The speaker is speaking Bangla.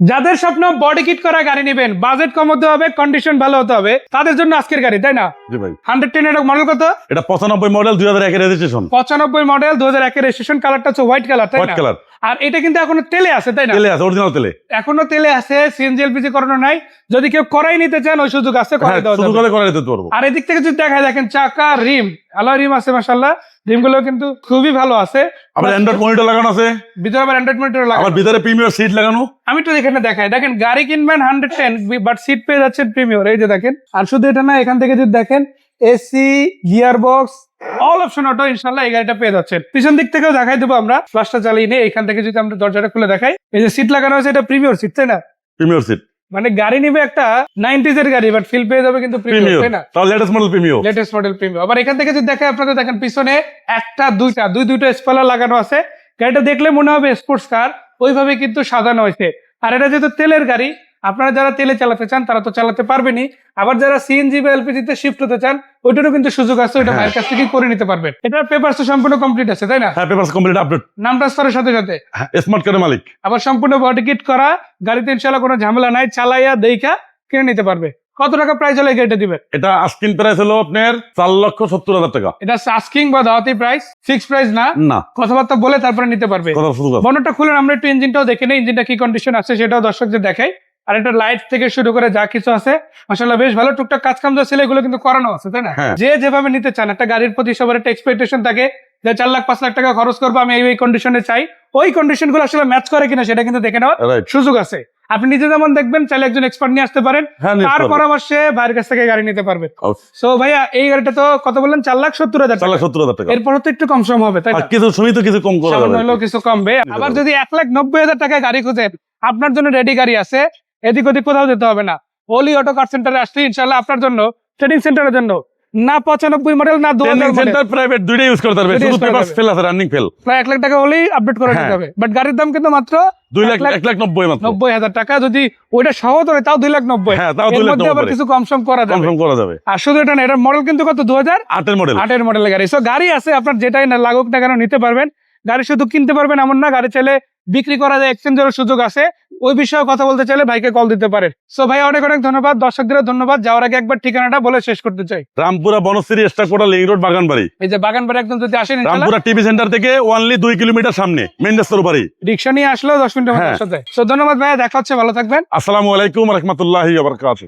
যাদের স্বপ্ন বডি কিট করা গাড়ি নেবেন, বাজেট কম হতে হবে, কন্ডিশন ভালো হতে হবে, তাদের জন্য আজকের গাড়ি, তাই না? জি ভাই, 110 এর মডেল কত? এটা 95 মডেল 2001 এর রেজিস্ট্রেশন। 95 মডেল 2001 এর রেজিস্ট্রেশন, কালারটা হচ্ছে হোয়াইট কালার, তাই হোয়াইট না? কালার, আর এটা কিন্তু এখনো তেলে আছে, তাই না? তেলে আছে, অরিজিনাল তেলে। এখনো তেলে আছে, সিএনজি এলপিজি করানো নাই। যদি কেউ করাই নিতে চান ওই সুযোগ আছে, হ্যাঁ, করাই দেওয়া শুধু যাবে। করে দিতে পারবো। আর এদিক থেকে যদি দেখায়, দেখেন চাকা, রিম, অ্যালয় রিম আছে, মাশাআল্লাহ। রিমগুলো কিন্তু খুবই ভালো আছে। আবার অ্যান্ড্রয়েড মনিটর লাগানো আছে, ভিতরে আবার অ্যান্ড্রয়েড মনিটর লাগানো। আবার ভিতরে প্রিমিয়ার সিট লাগানো। আমি তো এখানে দেখাই, দেখেন গাড়ি কিনবেন 110, বাট সিট পেয়ে যাচ্ছেন প্রিমিয়ার, এই যে দেখেন। আর শুধু এটা না, এখান থেকে যদি দেখেন AC, gear box, all option auto, ইনশাল্লাহ এই গাড়িটা পেয়ে যাচ্ছেন। পিছন দিক থেকেও দেখাই দেবো আমরা, ফ্লাশটা চালিয়ে নিয়ে এখান থেকে যদি আমরা দরজাটা খুলে দেখাই, এই যে সিট লাগানো আছে, এটা প্রিমিয়ার সিট, তাই না? প্রিমিয়ার সিট, মানে গাড়ি নিবে একটা 90s এর গাড়ি, বাট ফিল পেয়ে যাবে কিন্তু প্রিমিয়ার, প্রিমিয়ার, তাই না? তাও latest model premier. Latest model premier. আবার এখান থেকে যদি দেখেন, আপনাদের দেখেন পিছনে একটা দুইটা স্পয়লার লাগানো আছে। গাড়িটা দেখলে মনে হবে স্পোর্টস কার, ওইভাবে কিন্তু সাজানো হয়েছে। আর এটা যেহেতু তেলের গাড়ি, আপনারা যারা তেলে চালাতে চান তারা তো চালাতে পারবেনই। আবার যারা সিএনজি বা এলপিজি তে শিফট হতে চান, ওইটারও কিন্তু সুযোগ আছে, ওইটা ভাইয়ের কাছ থেকে করে নিতে পারবেন। এটার পেপারস তো সম্পূর্ণ কমপ্লিট আছে, তাই না? হ্যাঁ, পেপারস কমপ্লিট আপডেট, নাম ট্রান্সফারের সাথে সাথে স্মার্ট কার্ডের মালিক। আবার সম্পূর্ণ বডি কিট করা গাড়িতে, ইনশাআল্লাহ কোনো ঝামেলা নাই, চালাইয়া দেখা কিনে নিতে পারবে। কত টাকা প্রাইস হলে এই গাড়িটা দিবেন? এটা আস্কিং প্রাইস হলো আপনার 4,70,000 টাকা। এটা আস্কিং বা দাওয়াতি প্রাইস, ফিক্স প্রাইস না, না, কথাবার্তা বলে তারপরে নিতে পারবে। কথা শুধু বনেটটা খুলেন, আমরা একটু ইঞ্জিনটাও দেখে নেই, ইঞ্জিনটা কি কন্ডিশন আছে সেটাও দর্শকদের দেখাই। আর এটা লাইট থেকে শুরু করে যা কিছু আছে মাশাআল্লাহ বেশ ভালো। টুকটাক কাজ কাম যা ছিল এগুলো কিন্তু করানো আছে, তাই না? হ্যাঁ। যে যেভাবে নিতে চান, একটা গাড়ির প্রতি সবার একটা এক্সপেকটেশন থাকে যে 4 লাখ 5 লাখ টাকা খরচ করবো, আমি এই কন্ডিশনে চাই। ওই কন্ডিশন গুলো আসলে ম্যাচ করে কিনা সেটা কিন্তু দেখে নেওয়ার রাইট। সুযোগ আছে। আপনি নিজে যেমন দেখবেন, চাইলে একজন এক্সপার্ট নিয়ে আসতে পারেন, হ্যাঁ, নিতে তার পারবে। পরামর্শে ভাইয়ের কাছ থেকে গাড়ি নিতে পারবেন। Okay. সো ভাইয়া, এই গাড়িটা তো কত বললেন? 4,70,000 টাকা। 4,70,000 টাকা। এরপর তো একটু কম সম হবে, তাই আর না? কিছু সীমিত কিছু কম করা সামান্য যাবে। হলেও কিছু কমবে। আবার যদি 1,90,000 টাকায় গাড়ি খুঁজেন, আপনার জন্য রেডি গাড়ি আছে, এদিক ওদিক কোথাও যেতে হবে না। ওলি অটো কার সেন্টারে আসলে ইনশাআল্লাহ আপনার জন্য, ট্রেডিং সেন্টারের জন্য না 95 মডেল না 2000 ট্রেনিং মডেল, সেন্টার প্রাইভেট দুইটাই ইউজ করতে পারবে, দুইটাই শুধু use করা পেপারস যাবে। ফেল আছে, রানিং ফেল। প্রায় 1 লাখ টাকা হলেই আপডেট করে নিতে হ্যাঁ। হবে। বাট গাড়ির দাম কিন্তু মাত্র 2,90,000 মাত্র। 90,000 টাকা। যদি ওইটা সহ ধরে তাও 2,90,000। হ্যাঁ, তাও এর 2,90,000 মধ্যে আবার কিছু কম সম করা যাবে। কনফার্ম করা যাবে। আর শুধু এটা না, এটার মডেল কিন্তু কত? 8 এর মডেল। 2008 এর মডেলের গাড়ি। সো গাড়ি আছে, আপনার যেটাই না লাগুক না কেন নিতে পারবেন। গাড়ি শুধু কিনতে পারবেন এমন না, গাড়ি চাইলে বিক্রি করা যায়, এক্সচেঞ্জের সুযোগ আছে। ওই বিষয়ে কথা বলতে চাইলে ভাইকে কল দিতে পারেন। সো ভাই, অনেক অনেক ধন্যবাদ, দর্শকদের ধন্যবাদ। যাওয়ার আগে একবার ঠিকানাটা বলে শেষ করতে চাই। রামপুরা বনশ্রী স্টাকোটা লিং রোড, বাগানবাড়ি। এই যে বাগানবাড়ি একদম যদি আসেন, ইনশাআল্লাহ রামপুরা টিভি সেন্টার থেকে অনলি 2 কিলোমিটার সামনে, মেইন রাস্তার উপরেই। রিক্সা নিয়ে আসলেও 10 মিনিটের মধ্যে হ্যাঁ। আসা যায়। সো ধন্যবাদ ভাইয়া, দেখা হচ্ছে, ভালো থাকবেন। আসসালামু আলাইকুম ওয়া রাহমাতুল্লাহি ওয়া বারাকাতুহু।